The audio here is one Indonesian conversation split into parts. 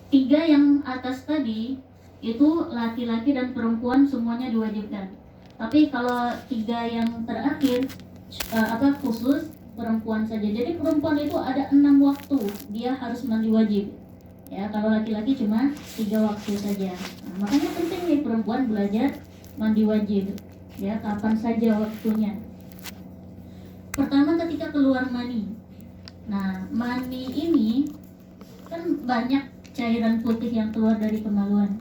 Tiga yang atas tadi itu laki-laki dan perempuan semuanya diwajibkan. Tapi kalau tiga yang terakhir khusus perempuan saja. Jadi perempuan itu ada 6 waktu dia harus mandi wajib. Ya, kalau laki-laki cuma 3 waktu saja. Nah, makanya penting nih perempuan belajar mandi wajib. Ya, kapan saja waktunya. Pertama ketika keluar mani. Nah, mani ini kan banyak cairan putih yang keluar dari kemaluan.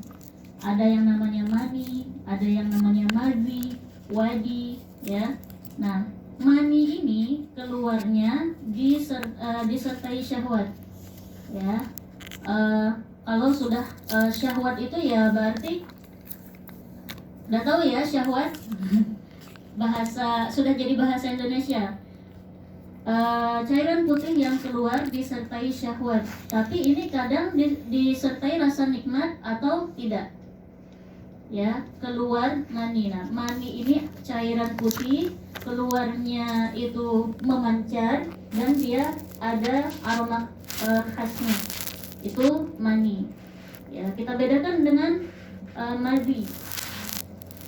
Ada yang namanya mani, ada yang namanya madhi, wadi, ya. Nah, mani ini keluarnya disertai syahwat, ya. Kalau sudah syahwat itu ya berarti udah tahu ya syahwat. Bahasa sudah jadi bahasa Indonesia. Cairan putih yang keluar disertai syahwat, tapi ini kadang disertai rasa nikmat atau tidak. Ya, keluar mani. Nah, mani ini cairan putih, keluarnya itu memancar dan dia ada aroma khasnya. Itu mani. Ya, kita bedakan dengan madhi.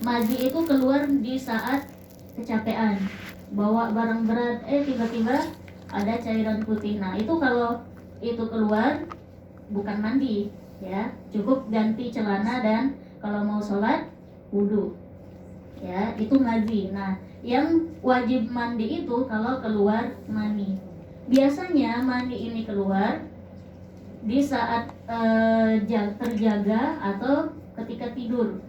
Madhi itu keluar di saat kecapean, bawa barang berat, tiba-tiba ada cairan putih. Nah, itu kalau itu keluar bukan mandi, ya, cukup ganti celana dan kalau mau sholat wudhu, ya, itu madhi. Nah, yang wajib mandi itu kalau keluar mani. Biasanya mani ini keluar di saat terjaga atau ketika tidur,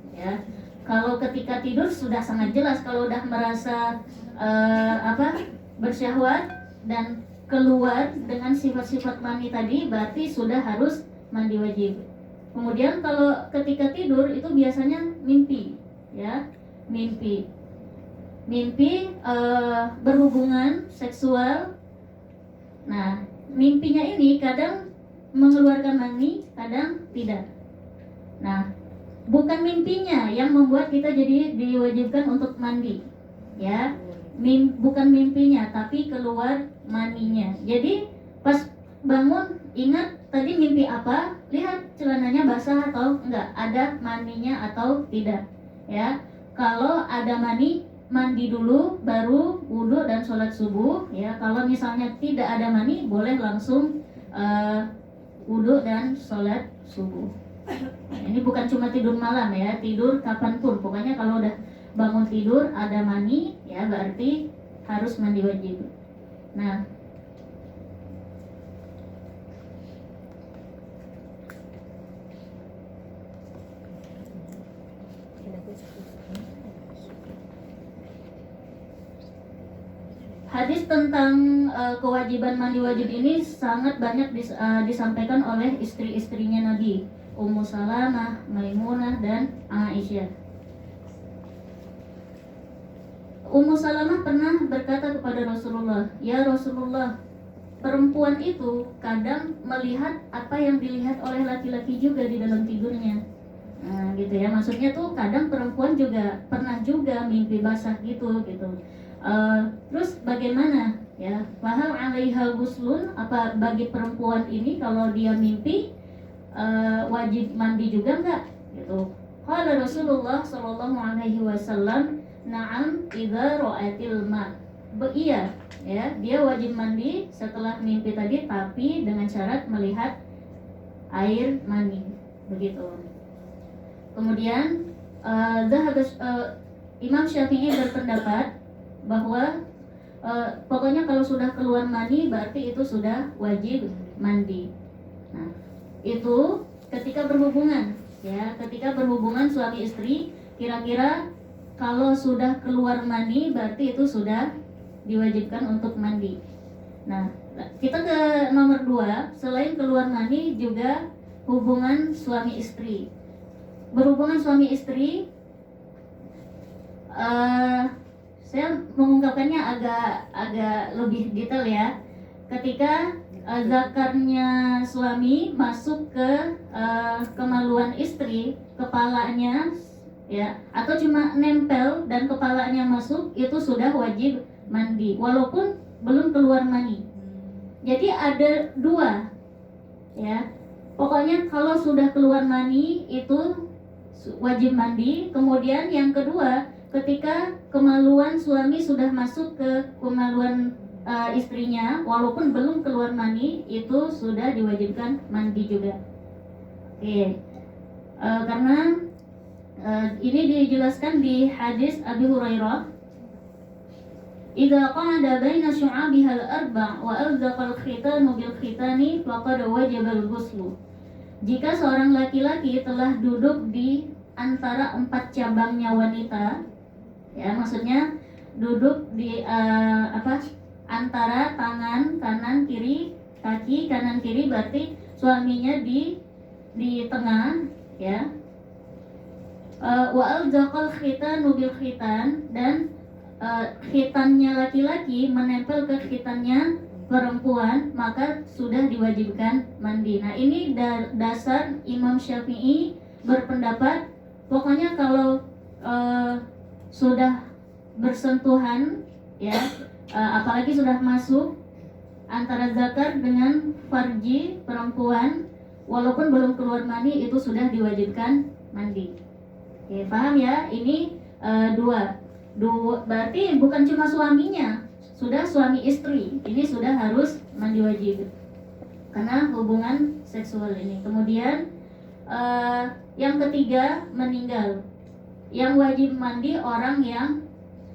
ya. Kalau ketika tidur sudah sangat jelas, kalau udah merasa bersyahwat dan keluar dengan sifat-sifat mani tadi, berarti sudah harus mandi wajib. Kemudian kalau ketika tidur itu biasanya mimpi, ya, mimpi berhubungan seksual. Nah, mimpinya ini kadang mengeluarkan mani, kadang tidak. Nah, bukan mimpinya yang membuat kita jadi diwajibkan untuk mandi, ya. Bukan mimpinya, tapi keluar maninya. Jadi pas bangun ingat tadi mimpi apa, lihat celananya basah atau enggak, ada maninya atau tidak, ya. Kalau ada mani, mandi dulu baru wudhu dan sholat subuh, ya. Kalau misalnya tidak ada mani, boleh langsung wudhu dan sholat subuh. Nah, ini bukan cuma tidur malam, ya, tidur kapanpun. Pokoknya kalau udah bangun tidur ada mani, ya, berarti harus mandi wajib. Nah, hadis tentang kewajiban mandi wajib ini sangat banyak disampaikan oleh istri-istrinya Nabi, Ummu Salamah, Maimunah, dan Aisyah. Ummu Salamah pernah berkata kepada Rasulullah, "Ya Rasulullah, perempuan itu kadang melihat apa yang dilihat oleh laki-laki juga di dalam tidurnya." Nah, gitu ya, maksudnya tuh kadang perempuan juga pernah juga mimpi basah gitu. Terus bagaimana, ya, fahal 'alaiha ghuslun, apa bagi perempuan ini kalau dia mimpi wajib mandi juga enggak gitu. Qala Rasulullah sallallahu alaihi wasallam, na'am idza ra'atil ma. Iya, ya, dia wajib mandi setelah mimpi tadi, tapi dengan syarat melihat air mani, begitu. Kemudian Imam Syafi'i berpendapat bahwa pokoknya kalau sudah keluar mani berarti itu sudah wajib mandi. Nah, itu ketika berhubungan, ya, ketika berhubungan suami istri, kira-kira kalau sudah keluar mani berarti itu sudah diwajibkan untuk mandi. Nah, kita ke nomor 2, selain keluar mani juga hubungan suami istri. Berhubungan suami istri, saya mengungkapkannya agak lebih detail, ya. Ketika zakarnya suami masuk ke kemaluan istri, kepalanya, ya, atau cuma nempel dan kepalanya masuk, itu sudah wajib mandi walaupun belum keluar mani. Jadi ada dua, ya. Pokoknya kalau sudah keluar mani itu wajib mandi. Kemudian yang kedua, ketika kemaluan suami sudah masuk ke kemaluan istrinya, walaupun belum keluar mani, itu sudah diwajibkan mandi juga. Oke. Karena ini dijelaskan di hadis Abi Hurairah, "Idza qa'ada baina syu'abiha al-arba' wa alzaqa al-khitanu bil khitani faqad wajaba al-ghuslu." Jika seorang laki-laki telah duduk di antara 4 cabangnya wanita, ya maksudnya duduk di antara tangan kanan kiri, kaki kanan kiri, berarti suaminya di tengah, ya. Wa alzaqal khitanu bil khitan, dan khitannya laki-laki menempel ke khitannya perempuan, maka sudah diwajibkan mandi. Nah, ini dasar Imam Syafi'i berpendapat, pokoknya kalau sudah bersentuhan, ya, apalagi sudah masuk antara zakar dengan farji perempuan, walaupun belum keluar mani, itu sudah diwajibkan mandi. Oke, paham ya? Ini dua, berarti bukan cuma suaminya, sudah suami istri, ini sudah harus mandi wajib karena hubungan seksual ini. Kemudian yang ketiga, meninggal. Yang wajib mandi orang yang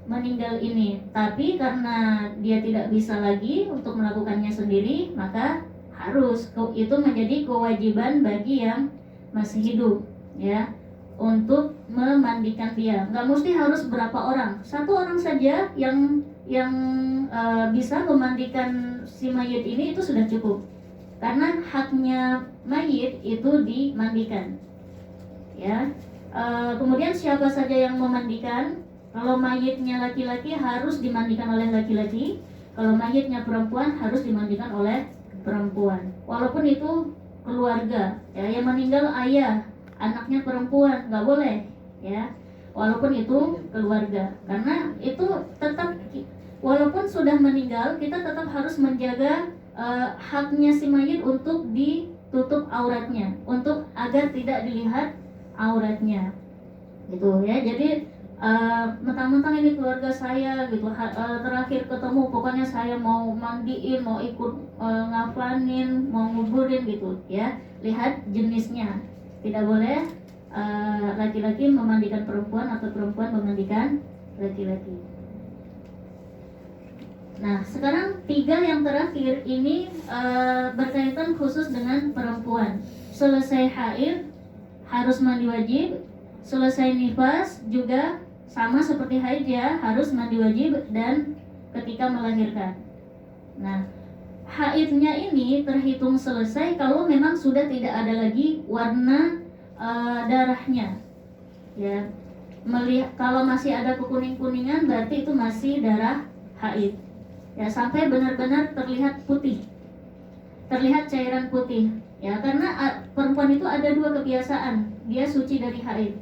meninggal ini, tapi karena dia tidak bisa lagi untuk melakukannya sendiri, maka harus, itu menjadi kewajiban bagi yang masih hidup, ya, untuk memandikan dia. Nggak mesti harus berapa orang, 1 orang saja yang bisa memandikan si mayit ini, itu sudah cukup, karena haknya mayit itu dimandikan, ya. Kemudian siapa saja yang memandikan? Kalau mayitnya laki-laki harus dimandikan oleh laki-laki, kalau mayitnya perempuan harus dimandikan oleh perempuan. Walaupun itu keluarga, ya, yang meninggal ayah, anaknya perempuan, nggak boleh, ya, walaupun itu keluarga, karena itu tetap, walaupun sudah meninggal, kita tetap harus menjaga haknya si mayit untuk ditutup auratnya, untuk agar tidak dilihat auratnya, gitu ya. Jadi mentang-mentang ini keluarga saya, gitu, terakhir ketemu pokoknya saya mau mandiin, mau ikut ngafanin, mau nguburin, gitu ya. Lihat jenisnya, tidak boleh laki-laki memandikan perempuan atau perempuan memandikan laki-laki. Nah, sekarang 3 yang terakhir ini berkaitan khusus dengan perempuan. Selesai haid harus mandi wajib, selesai nifas juga sama seperti haid, ya, harus mandi wajib, dan ketika melahirkan. Nah, haidnya ini terhitung selesai kalau memang sudah tidak ada lagi warna darahnya, ya. Kalau masih ada kekuning-kuningan, berarti itu masih darah haid, ya, sampai benar-benar terlihat putih, terlihat cairan putih, ya. Karena perempuan itu ada 2 kebiasaan, dia suci dari haid,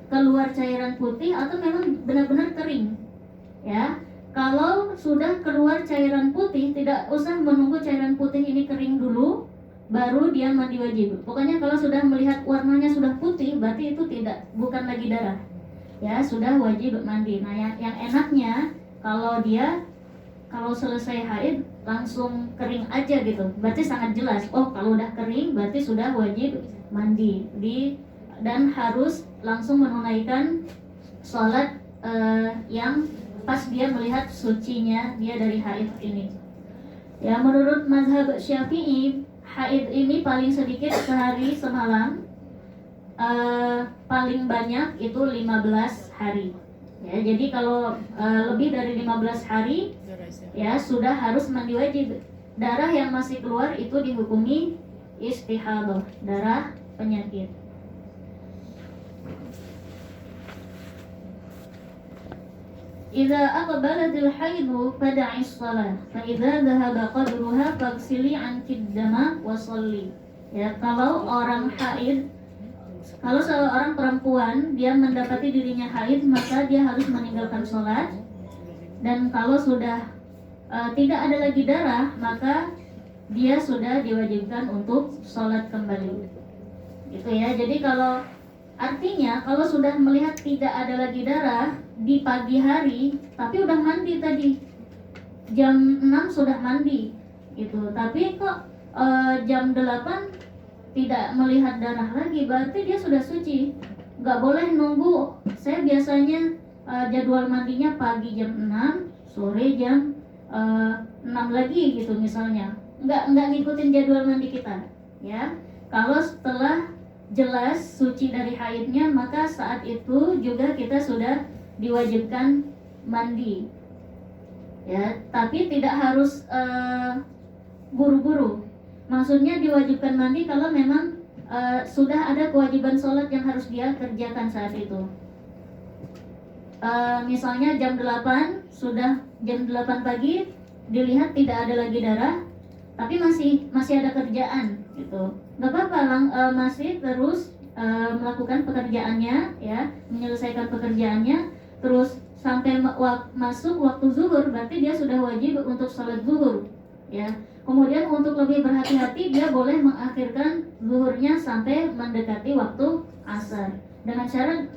keluar cairan putih atau memang benar-benar kering, ya. Kalau sudah keluar cairan putih, tidak usah menunggu cairan putih ini kering dulu baru dia mandi wajib. Pokoknya kalau sudah melihat warnanya sudah putih, berarti itu bukan lagi darah, ya, sudah wajib mandi. Nah, yang enaknya kalau selesai haid langsung kering aja, gitu, berarti sangat jelas, oh kalau udah kering berarti sudah wajib mandi, dan harus langsung menunaikan sholat yang pas dia melihat sucinya dia dari haid ini. Ya, menurut mazhab Syafi'i, haid ini paling sedikit sehari semalam, paling banyak itu 15 hari. Ya, jadi kalau lebih dari 15 hari, ya, sudah harus mandi wajib. Darah yang masih keluar itu dihukumi istihadah, darah penyakit. Idza aqbalatil haidu fada'is shalah, fa idza dhahaba qadruha faghsili 'anki dama wa shalli. Ya, kalau seorang perempuan dia mendapati dirinya haid, maka dia harus meninggalkan sholat. Dan kalau sudah tidak ada lagi darah, maka dia sudah diwajibkan untuk sholat kembali. Gitu ya. Jadi kalau artinya kalau sudah melihat tidak ada lagi darah di pagi hari, tapi udah mandi tadi, jam 6 sudah mandi gitu, tapi kok jam 8 tidak melihat darah lagi, berarti dia sudah suci. Nggak boleh nunggu. Saya biasanya jadwal mandinya pagi jam 6, sore jam 6 lagi gitu misalnya. Nggak ngikutin jadwal mandi kita ya. Kalau setelah jelas suci dari haidnya, maka saat itu juga kita sudah diwajibkan mandi ya, tapi tidak harus buru-buru. Maksudnya diwajibkan mandi kalau memang sudah ada kewajiban sholat yang harus dia kerjakan saat itu. Misalnya jam 8, sudah jam 8 pagi dilihat tidak ada lagi darah, tapi masih ada kerjaan gitu. Gak apa-apa, masih terus melakukan pekerjaannya ya, menyelesaikan pekerjaannya, terus sampai masuk waktu zuhur, berarti dia sudah wajib untuk sholat zuhur ya. Kemudian untuk lebih berhati-hati, dia boleh mengakhirkan zuhurnya sampai mendekati waktu asar, dengan syarat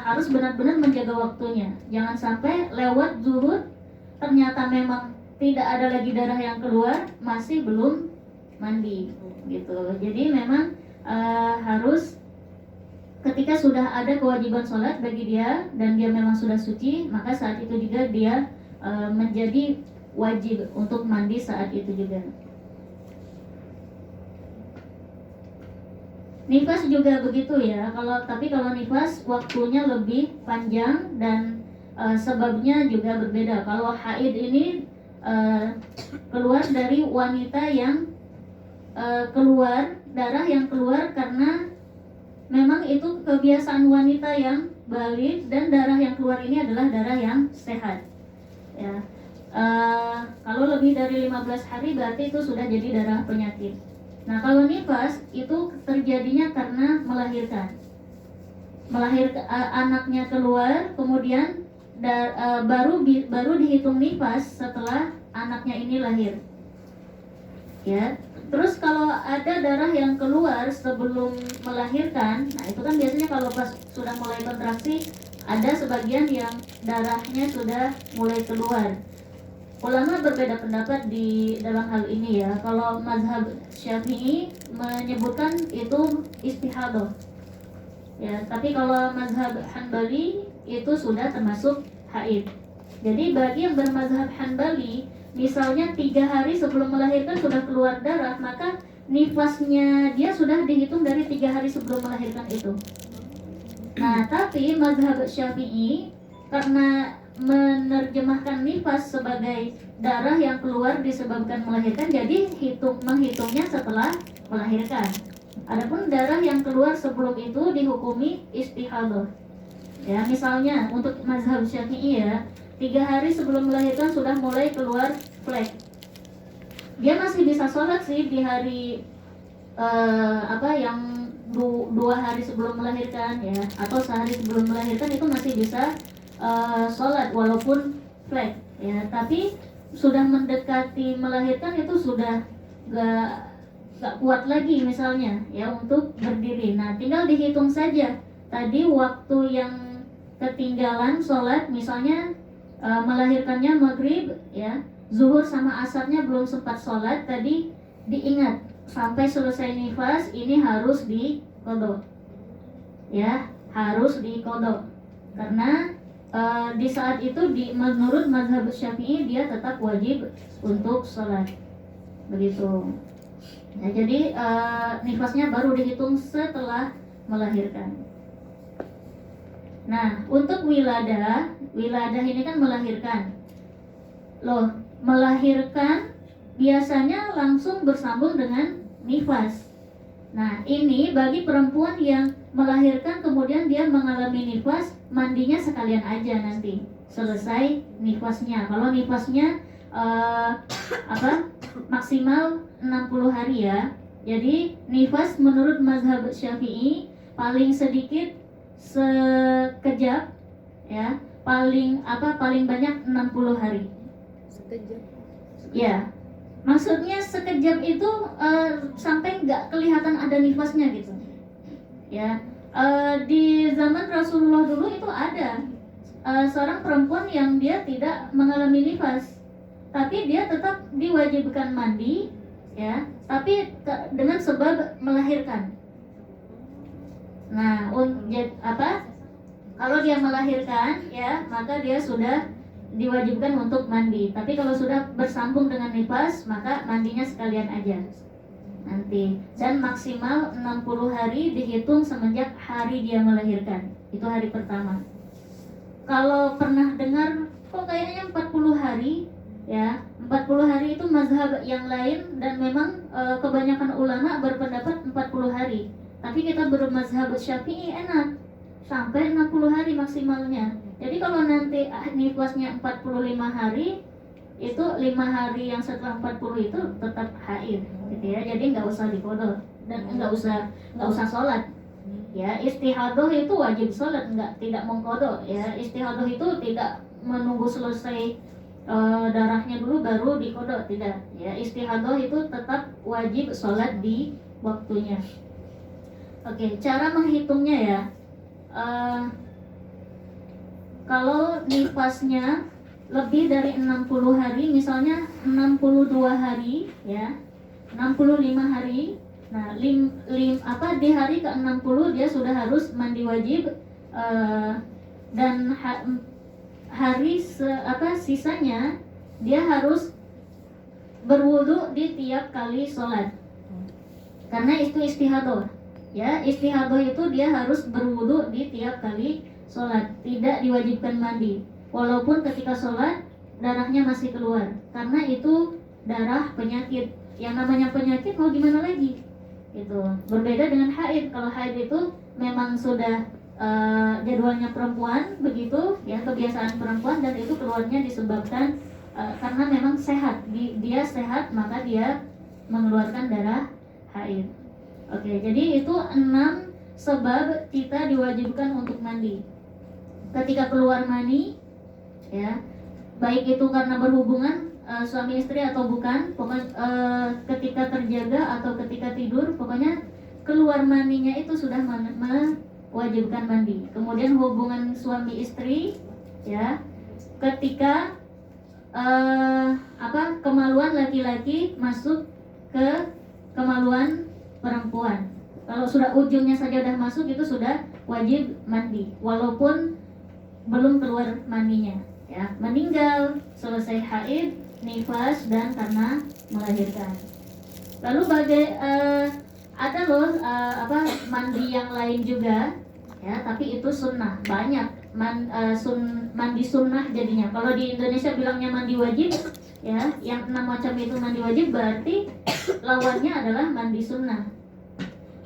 harus benar-benar menjaga waktunya. Jangan sampai lewat zuhur ternyata memang tidak ada lagi darah yang keluar, masih belum mandi gitu. Jadi memang harus ketika sudah ada kewajiban sholat bagi dia dan dia memang sudah suci, maka saat itu juga dia menjadi wajib untuk mandi saat itu juga. Nifas juga begitu ya. Tapi kalau nifas waktunya lebih panjang dan sebabnya juga berbeda. Kalau haid ini keluar dari wanita yang keluar darah yang keluar karena memang itu kebiasaan wanita yang balik, dan darah yang keluar ini adalah darah yang sehat ya. Kalau lebih dari 15 hari berarti itu sudah jadi darah penyakit. Nah, kalau nifas itu terjadinya karena melahirkan anaknya keluar, kemudian baru dihitung nifas setelah anaknya ini lahir ya. Terus kalau ada darah yang keluar sebelum melahirkan, nah itu kan biasanya kalau pas sudah mulai kontraksi, ada sebagian yang darahnya sudah mulai keluar. Ulama berbeda pendapat di dalam hal ini ya. Kalau mazhab Syafi'i menyebutkan itu istihadah ya, tapi kalau mazhab Hanbali itu sudah termasuk haid. Jadi bagi yang bermazhab Hanbali, misalnya 3 hari sebelum melahirkan sudah keluar darah, maka nifasnya dia sudah dihitung dari 3 hari sebelum melahirkan itu. Nah, tapi mazhab Syafi'i karena menerjemahkan nifas sebagai darah yang keluar disebabkan melahirkan, jadi menghitungnya setelah melahirkan. Adapun darah yang keluar sebelum itu dihukumi istihadah ya. Misalnya untuk mazhab Syafi'i ya, 3 hari sebelum melahirkan sudah mulai keluar flek, dia masih bisa sholat sih di hari yang 2 hari sebelum melahirkan ya, atau sehari sebelum melahirkan itu masih bisa sholat walaupun flek ya. Tapi sudah mendekati melahirkan itu sudah gak kuat lagi misalnya ya untuk berdiri. Nah, tinggal dihitung saja tadi waktu yang ketinggalan sholat, misalnya melahirkannya maghrib ya, zuhur sama asarnya belum sempat sholat, tadi diingat sampai selesai nifas ini harus diqodho ya, harus diqodho karena di saat itu menurut mazhab Syafi'i dia tetap wajib untuk sholat begitu. Nah, jadi nifasnya baru dihitung setelah melahirkan. Nah, untuk wiladah ini kan melahirkan. Melahirkan biasanya langsung bersambung dengan nifas. Nah, ini bagi perempuan yang melahirkan kemudian dia mengalami nifas, mandinya sekalian aja nanti selesai nifasnya. Kalau nifasnya maksimal 60 hari ya. Jadi nifas menurut mazhab Syafi'i paling sedikit sekejap ya, paling banyak 60 hari. Sekejap. Ya, Maksudnya sekejap itu sampai nggak kelihatan ada nifasnya gitu. Ya, di zaman Rasulullah dulu itu ada seorang perempuan yang dia tidak mengalami nifas, tapi dia tetap diwajibkan mandi, ya, tapi dengan sebab melahirkan. Nah, kalau dia melahirkan, ya, maka dia sudah diwajibkan untuk mandi. Tapi kalau sudah bersambung dengan nifas, maka mandinya sekalian aja nanti. Dan maksimal 60 hari dihitung semenjak hari dia melahirkan. Itu hari pertama. Kalau pernah dengar kok kayaknya 40 hari, ya, 40 hari itu mazhab yang lain, dan memang kebanyakan ulama berpendapat 40 hari. Tapi kita bermazhab Syafi'i enak sampai 60 hari maksimalnya. Jadi kalau nanti nifasnya 45 hari, itu 5 hari yang setelah 40 itu tetap haid, gitu ya. Jadi nggak usah diqadha dan nggak usah sholat. Ya, istihadah itu wajib sholat, tidak mengqadha. Ya, istihadah itu tidak menunggu selesai darahnya dulu baru diqadha, tidak. Ya, istihadah itu tetap wajib sholat di waktunya. Oke, cara menghitungnya ya. Kalau nifasnya lebih dari 60 hari, misalnya 62 hari, ya, 65 hari. Nah, di hari ke-60 dia sudah harus mandi wajib, dan sisanya dia harus berwudu di tiap kali sholat. Karena itu istihadah. Ya, istihadah itu dia harus berwudu di tiap kali sholat, tidak diwajibkan mandi. Walaupun ketika sholat darahnya masih keluar, karena itu darah penyakit. Yang namanya penyakit mau gimana lagi? Itu berbeda dengan haid. Kalau haid itu memang sudah jadwalnya perempuan, begitu ya, kebiasaan perempuan, dan itu keluarnya disebabkan karena memang sehat. Dia sehat, maka dia mengeluarkan darah haid. Oke, jadi itu 6 sebab kita diwajibkan untuk mandi. Ketika keluar mani, ya, baik itu karena berhubungan suami istri atau bukan, pokoknya ketika terjaga atau ketika tidur, pokoknya keluar maninya itu sudah mewajibkan mandi. Kemudian hubungan suami istri, ya, ketika kemaluan laki-laki masuk ke kemaluan perempuan. Kalau sudah ujungnya saja sudah masuk, itu sudah wajib mandi, walaupun belum keluar maninya. Ya, meninggal, selesai haid, nifas, dan karena melahirkan. Lalu ada loh mandi yang lain juga, ya, tapi itu sunnah. Banyak mandi sunnah jadinya. Kalau di Indonesia bilangnya mandi wajib, ya, yang 6 macam itu mandi wajib, berarti lawannya adalah mandi sunnah.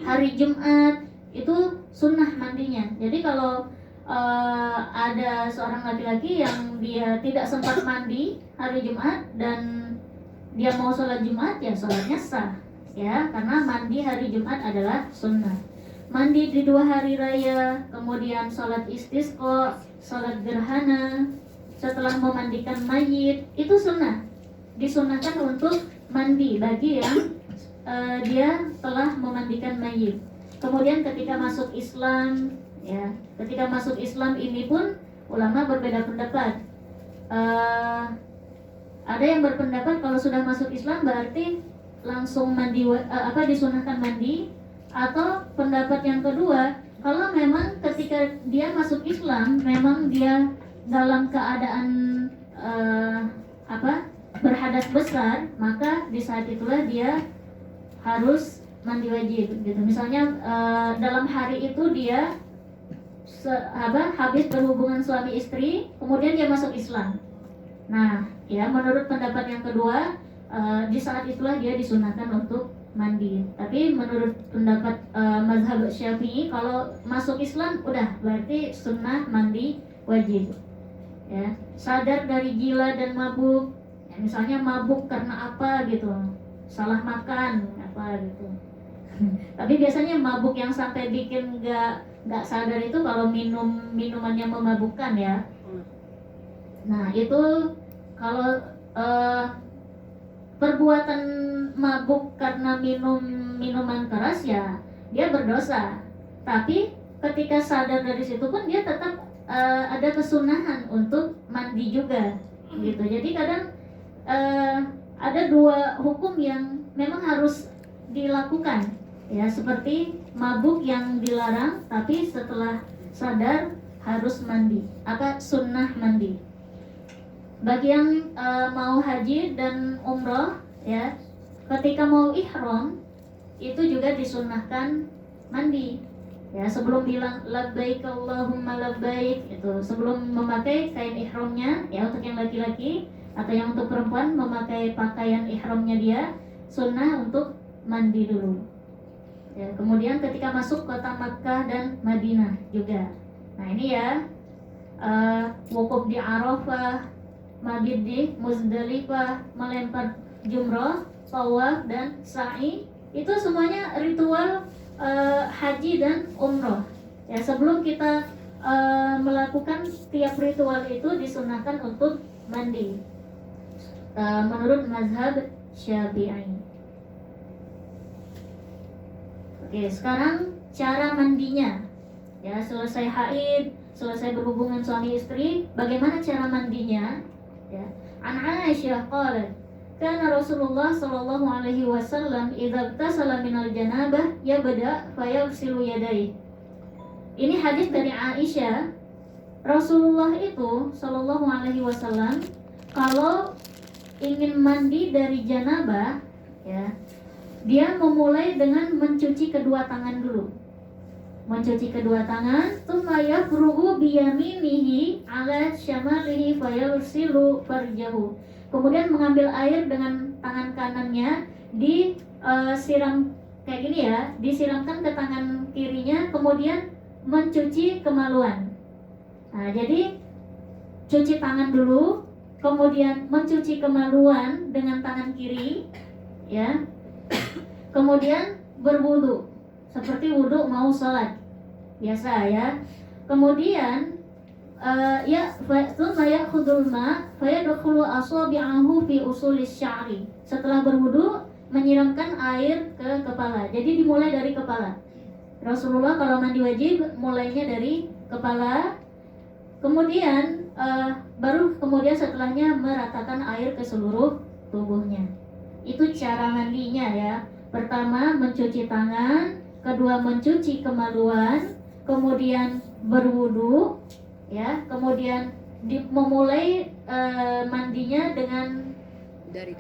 Hari Jumat itu sunnah mandinya. Jadi kalau ada seorang laki-laki yang dia tidak sempat mandi hari Jumat dan dia mau sholat Jumat, ya sholatnya sah, ya, karena mandi hari Jumat adalah sunnah. Mandi di 2 hari raya, kemudian sholat istisqa, sholat gerhana, setelah memandikan mayit, itu sunnah. Disunahkan untuk mandi bagi yang dia telah memandikan mayit. Kemudian ketika masuk Islam, ya, ketika masuk Islam ini pun ulama berbeda pendapat. Ada yang berpendapat kalau sudah masuk Islam berarti langsung mandi, disunahkan mandi. Atau pendapat yang kedua, kalau memang ketika dia masuk Islam memang dia dalam keadaan berhadas besar, maka di saat itulah dia harus mandi wajib, gitu. Misalnya dalam hari itu dia habis berhubungan suami istri, kemudian dia masuk Islam. Nah, ya, menurut pendapat yang kedua, di saat itulah dia disunahkan untuk mandi. Tapi menurut pendapat mazhab Syafi'i, kalau masuk Islam udah berarti sunnah mandi wajib. Ya, sadar dari gila dan mabuk. Ya, misalnya mabuk karena apa gitu, salah makan apa gitu. Tapi biasanya mabuk yang sampai bikin nggak sadar itu kalau minumannya memabukkan, ya. Nah, itu kalau perbuatan mabuk karena minum minuman keras, ya dia berdosa. Tapi ketika sadar dari situ pun dia tetap ada kesunahan untuk mandi juga gitu. Jadi kadang ada dua hukum yang memang harus dilakukan, ya, seperti mabuk yang dilarang tapi setelah sadar harus mandi, sunnah mandi. Bagi yang mau haji dan umroh, ya, ketika mau ihram itu juga disunnahkan mandi, ya, sebelum bilang labbaik Allahumma labbaik, itu sebelum memakai kain ihramnya, ya, untuk yang laki-laki atau yang untuk perempuan memakai pakaian ihramnya, dia sunnah untuk mandi dulu, ya. Kemudian ketika masuk kota Makkah dan Madinah juga. Nah ini ya, wukuf di Arafah, mabit di Muzdalifah, melempar jumroh, tawaf dan sa'i, itu semuanya ritual haji dan umroh, ya. Sebelum kita melakukan tiap ritual itu disunahkan untuk mandi, menurut mazhab Syafi'i. Oke, sekarang cara mandinya, ya, selesai haid, selesai berhubungan suami istri, bagaimana cara mandinya, ya. An Aisyah qalat, kana Rasulullah sallallahu alaihi wasallam idza tasala minal janabah yabda fayaghsilu yadayhi. Ini hadis dari Aisyah. Rasulullah itu sallallahu alaihi wasallam kalau ingin mandi dari janabah, ya, dia memulai dengan mencuci kedua tangan dulu. Mencuci kedua tangan, tsumma yafrugu biyaminihi ala syamalihi fayaghsilu farjahu. Kemudian mengambil air dengan tangan kanannya, disiram kayak gini, ya, disiramkan ke tangan kirinya, kemudian mencuci kemaluan. Nah, jadi cuci tangan dulu, kemudian mencuci kemaluan dengan tangan kiri, ya. Kemudian berwudu seperti wudu mau sholat biasa, ya. Kemudian tsumma ya'khudul ma fayadkhulu asabi'ahu fi usulis sya'ri. Setelah berwudu menyiramkan air ke kepala. Jadi dimulai dari kepala. Rasulullah kalau mandi wajib mulainya dari kepala. Kemudian baru kemudian setelahnya meratakan air ke seluruh tubuhnya. Itu cara mandinya, ya. Pertama mencuci tangan, kedua mencuci kemaluan, kemudian berwudu, ya, kemudian memulai mandinya dengan dari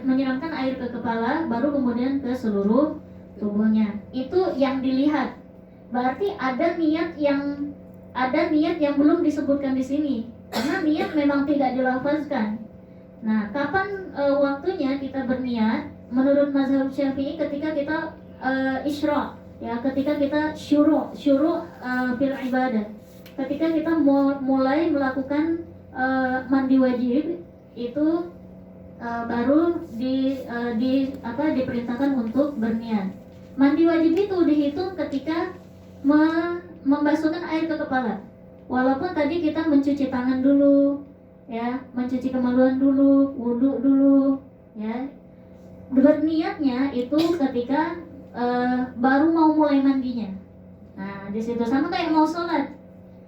menyiramkan air ke kepala, baru kemudian ke seluruh tubuhnya. Itu yang dilihat. Berarti ada niat yang belum disebutkan di sini, karena niat memang tidak dilafazkan. Nah, kapan waktunya kita berniat? Menurut mazhab Syafi'i ketika kita isyra', ya, ketika kita syuru' fil ibadah. Ketika kita mulai melakukan mandi wajib, itu baru diperintahkan untuk berniat. Mandi wajib itu dihitung ketika membasuhkan air ke kepala. Walaupun tadi kita mencuci tangan dulu, ya, mencuci kemaluan dulu, wudu dulu, ya. Berniatnya itu ketika baru mau mulai mandinya. Nah, di situ sama kayak mau sholat.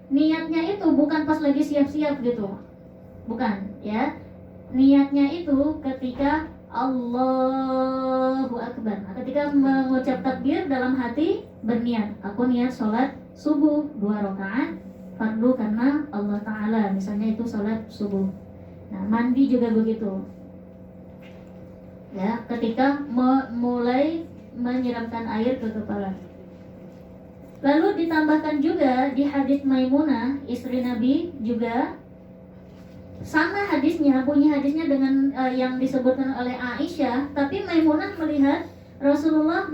Niatnya itu bukan pas lagi siap-siap gitu, bukan, ya. Niatnya itu ketika Allahu Akbar. Nah, ketika mengucap takbir dalam hati berniat, aku niat sholat subuh 2 rakaat fardu karena Allah Ta'ala, misalnya itu sholat subuh. Nah, mandi juga begitu, ya, ketika mulai menyiramkan air ke kepala. Lalu ditambahkan juga di hadits Maimunah, istri Nabi, juga sama hadisnya, bunyi hadisnya dengan yang disebutkan oleh Aisyah, tapi Maimunah melihat Rasulullah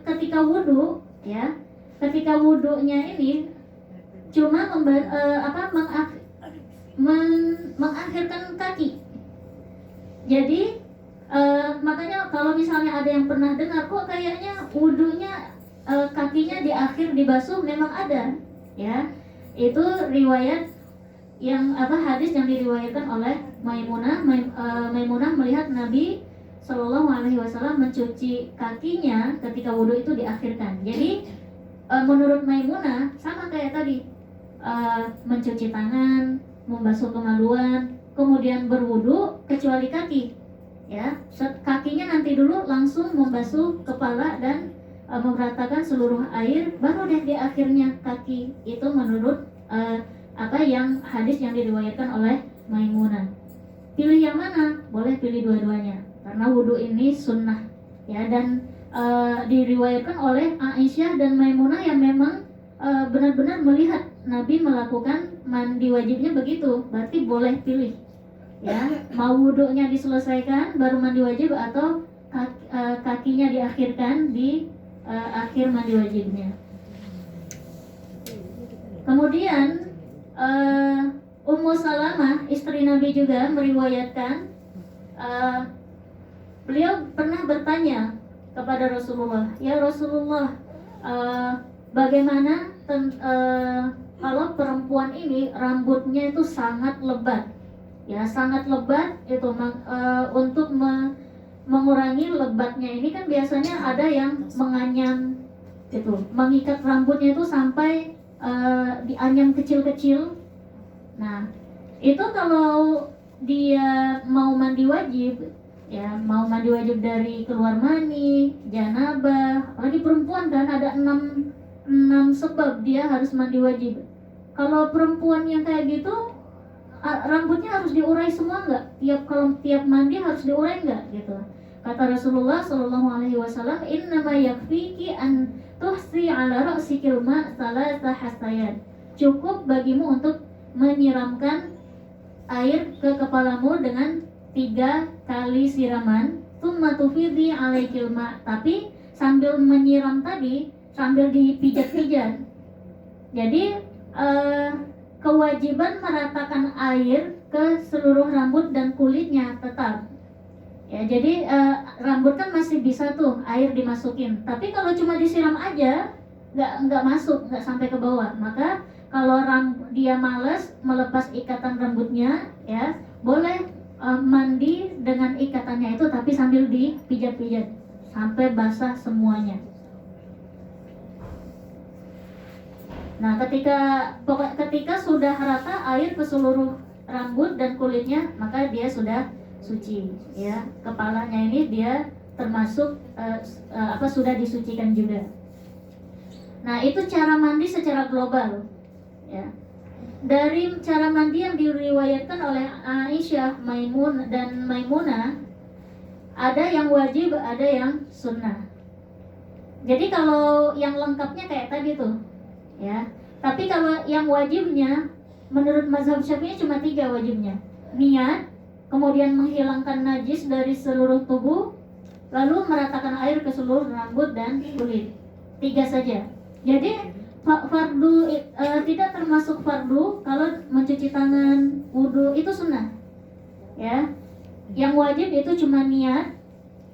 ketika wudu, ya, ketika wudunya ini cuma mengakhirkan kaki. Jadi makanya kalau misalnya ada yang pernah dengar, kok kayaknya wudunya kakinya di akhir dibasuh, memang ada, ya. Itu riwayat yang hadis yang diriwayatkan oleh Maimunah melihat Nabi Shallallahu Alaihi Wasallam mencuci kakinya ketika wudhu itu diakhirkan. Jadi menurut Maimunah sama kayak tadi, mencuci tangan, membasuh kemaluan, kemudian berwudhu kecuali kaki. Ya, kakinya nanti dulu langsung membasuh kepala dan meratakan seluruh air, baru deh di akhirnya kaki. Itu menurut hadis yang diriwayatkan oleh Maimunah. Pilih yang mana? Boleh pilih dua-duanya, karena wudhu ini sunnah, ya. Dan diriwayatkan oleh Aisyah dan Maimunah yang memang benar-benar melihat Nabi melakukan mandi wajibnya begitu. Berarti boleh pilih, ya, mau wudhunya diselesaikan baru mandi wajib, atau kakinya diakhirkan di akhir mandi wajibnya. Kemudian Ummu Salamah, istri Nabi juga meriwayatkan, beliau pernah bertanya kepada Rasulullah, ya Rasulullah, bagaimana kalau perempuan ini rambutnya itu sangat lebat, ya sangat lebat itu untuk mengurangi lebatnya ini kan biasanya ada yang menganyam gitu, mengikat rambutnya itu sampai dianyam kecil-kecil. Nah, itu kalau dia mau mandi wajib, ya mau mandi wajib dari keluar mani, janabah, apalagi perempuan kan ada 6 sebab dia harus mandi wajib. Kalau perempuan yang kayak gitu, rambutnya harus diurai semua nggak? Tiap mandi harus diurai nggak gitu? Kata Rasulullah Shallallahu Alaihi Wasallam, innama yakfiki an tuhsi ala ra'sikil ma salatha hasayat. Cukup bagimu untuk menyiramkan air ke kepalamu dengan 3 kali siraman. Tsumma tufidhi alaikil ma. Tapi sambil menyiram tadi, sambil dipijat-pijat. Jadi kewajiban meratakan air ke seluruh rambut dan kulitnya tetap. Ya, jadi rambut kan masih bisa tuh air dimasukin. Tapi kalau cuma disiram aja, nggak masuk, nggak sampai ke bawah. Maka kalau dia malas melepas ikatan rambutnya, ya boleh mandi dengan ikatannya itu, tapi sambil dipijat-pijat sampai basah semuanya. Nah, ketika sudah rata air ke seluruh rambut dan kulitnya, maka dia sudah suci, ya. Kepalanya ini dia termasuk sudah disucikan juga. Nah, itu cara mandi secara global, ya. Dari cara mandi yang diriwayatkan oleh Aisyah, dan Maimunah, ada yang wajib, ada yang sunnah. Jadi kalau yang lengkapnya kayak tadi tuh, ya. Tapi kalau yang wajibnya, menurut mazhab Syafi'i cuma 3 wajibnya. Niat, kemudian menghilangkan najis dari seluruh tubuh, lalu meratakan air ke seluruh rambut dan kulit. 3 saja. Jadi fardu tidak termasuk fardu kalau mencuci tangan, wudhu itu sunnah, ya. Yang wajib itu cuma niat,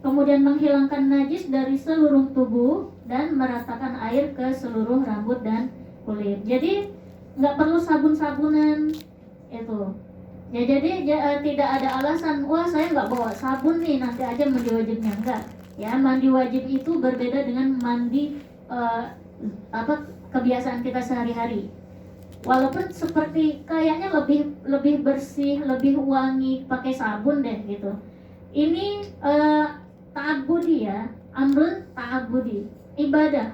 kemudian menghilangkan najis dari seluruh tubuh dan meratakan air ke seluruh rambut dan kulit. Jadi nggak perlu sabun-sabunan itu. Ya, jadi tidak ada alasan, wah saya nggak bawa sabun nih, nanti aja mandi wajibnya. Enggak, ya. Mandi wajib itu berbeda dengan mandi kebiasaan kita sehari-hari. Walaupun seperti kayaknya lebih bersih, lebih wangi pakai sabun deh gitu. Ini ta'abbudi, ya, amrun ta'abbudi, ibadah.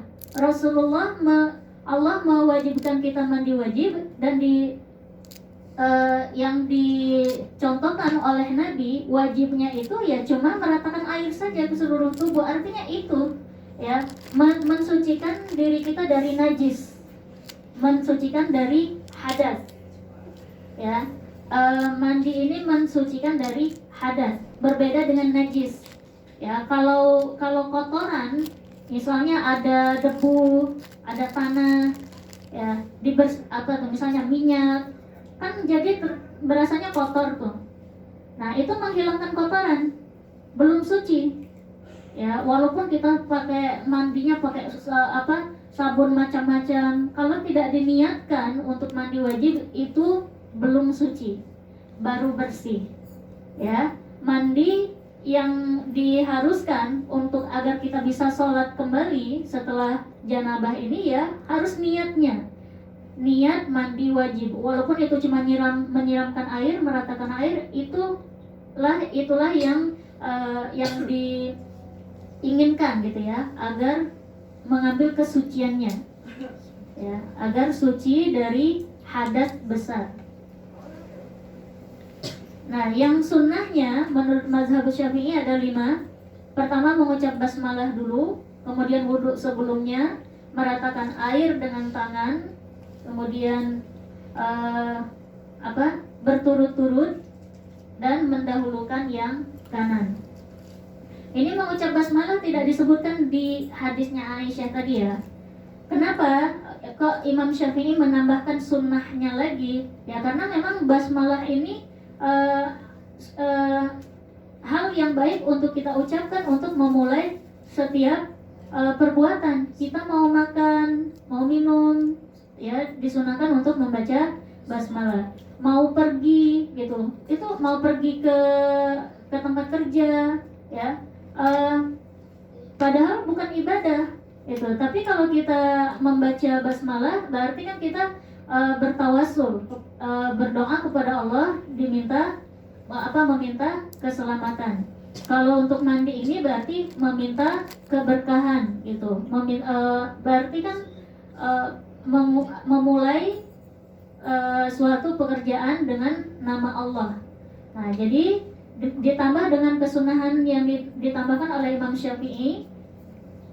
Allah mewajibkan kita mandi wajib, dan yang dicontohkan oleh Nabi, wajibnya itu ya cuma meratakan air saja ke seluruh tubuh. Artinya itu, ya, mensucikan diri kita dari najis, mensucikan dari hadas, ya. Mandi ini mensucikan dari hadas, berbeda dengan najis, ya. Kalau kotoran, misalnya ada debu, ada tanah, ya, misalnya minyak, kan jadi berasanya kotor tuh. Nah, itu menghilangkan kotoran, belum suci, ya. Walaupun kita mandinya pakai sabun macam-macam, kalau tidak diniatkan untuk mandi wajib, itu belum suci, baru bersih. ya. Mandi yang diharuskan untuk agar kita bisa sholat kembali setelah janabah ini ya harus niatnya, niat mandi wajib. Walaupun itu cuma menyiramkan air, meratakan air, itulah yang diinginkan gitu ya, agar mengambil kesuciannya, ya, agar suci dari hadas besar. Nah, yang sunnahnya menurut mazhab Syafi'i ada 5. Pertama, mengucap basmalah dulu, kemudian wudhu sebelumnya, meratakan air dengan tangan, kemudian berturut-turut dan mendahulukan yang kanan. Ini mengucap basmalah tidak disebutkan di hadisnya Aisyah tadi ya. Kenapa kok Imam Syafi'i menambahkan sunnahnya lagi? Ya karena memang basmalah ini hal yang baik untuk kita ucapkan untuk memulai setiap perbuatan. Kita mau makan, mau minum, ya disunahkan untuk membaca basmalah. Mau pergi gitu, itu mau pergi ke tempat kerja, ya. Padahal bukan ibadah itu, tapi kalau kita membaca basmalah berarti kan kita bertawasul, berdoa kepada Allah, meminta keselamatan. Kalau untuk mandi ini berarti meminta keberkahan gitu. Berarti kan memulai suatu pekerjaan dengan nama Allah. Nah, jadi ditambah dengan kesunahan yang ditambahkan oleh Imam Syafi'i,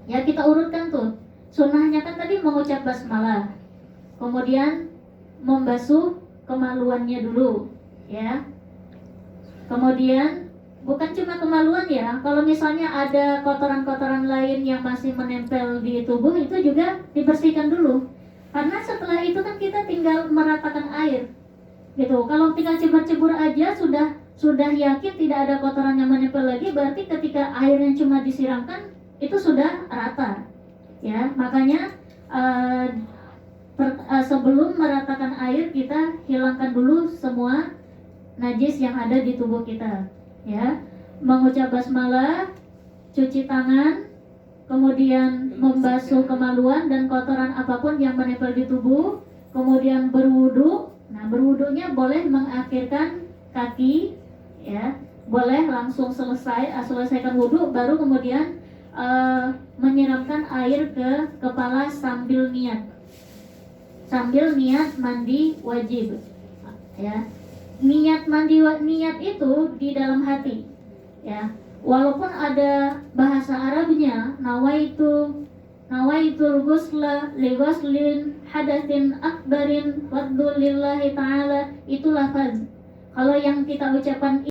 ya kita urutkan tuh. Sunnahnya kan tadi mengucap basmalah, kemudian membasuh kemaluannya dulu, ya. Kemudian bukan cuma kemaluan ya, kalau misalnya ada kotoran-kotoran lain yang masih menempel di tubuh itu juga dibersihkan dulu. Karena setelah itu kan kita tinggal meratakan air, gitu. Kalau tinggal cebur-cebur aja sudah yakin tidak ada kotoran yang menempel lagi, berarti ketika airnya cuma disiramkan itu sudah rata, ya. Makanya sebelum meratakan air kita hilangkan dulu semua najis yang ada di tubuh kita, ya. Mengucap basmalah, cuci tangan, kemudian membasuh kemaluan dan kotoran apapun yang menempel di tubuh, kemudian berwudu. Nah, berwudunya boleh mengakhirkan kaki, ya. Boleh langsung selesaikan wudu baru kemudian menyiramkan air ke kepala sambil niat mandi wajib, ya. Niat itu di dalam hati, ya. Walaupun ada bahasa Arabnya nawaitul ghusla li ghuslin hadatsin akbarin fardhu lillahi ta'ala, itu lafaz. Kalau yang kita ucapkan